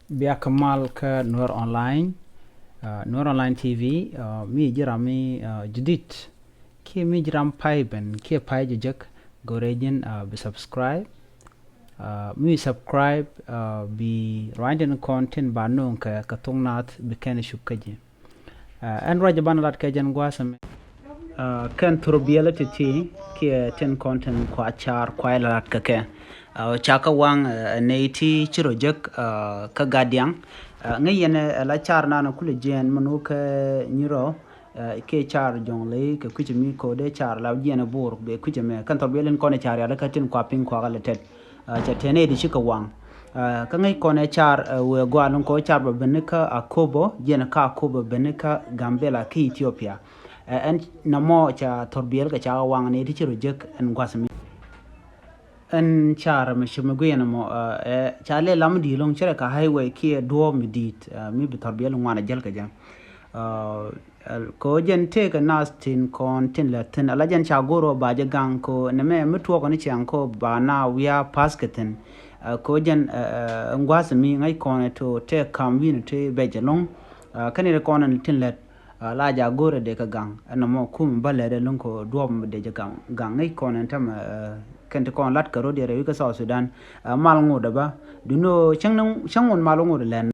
Bia Kamal ke Nur Online TV mi jirami judit ki mi jiram pai ben ki pai jejak gorejin be subscribe mi subscribe bi rinding content ba non ka katungnat be ken shukaji en raja banalat ke jan gwasam kan turbiality ti ki ten content kwa char kwa lat ka ke chaka wang neiti chirojek ka gadiang ngayen la char na kule jen manu ka nyiro ke char jongle ke kuchimi ko de char la jen bor be kuchime kan turbialen ko ne char ya ka tin kwa pin kwa ga letet cha tene di chika wang ka ngai ko ne char we gwalon ko char ba benika akobo jen ka akobo benika gambela ki ethiopia en namo cha turbiel ka cha wang ne ti chirojek en gwasami en char me shime guyena mo chale lam di long chere ka highway ki do mi dit mi bi tarbiyal ngwana jel ka jam ko jen te ka nas tin kon tin la tin ala jen cha goro ba je gang ko ne me mutuo ko ni chan ko ba na wia pasketen ko jen ngwas mi ngai kon to te kam win te be jelong kanire kon tin let la ja gore de ka gang na mo kum balle de lon ko do de je gang gang ngai kon tam kente kon lat karo de rewi ka Sudan mal ngoda ba duno changon malo ngoda len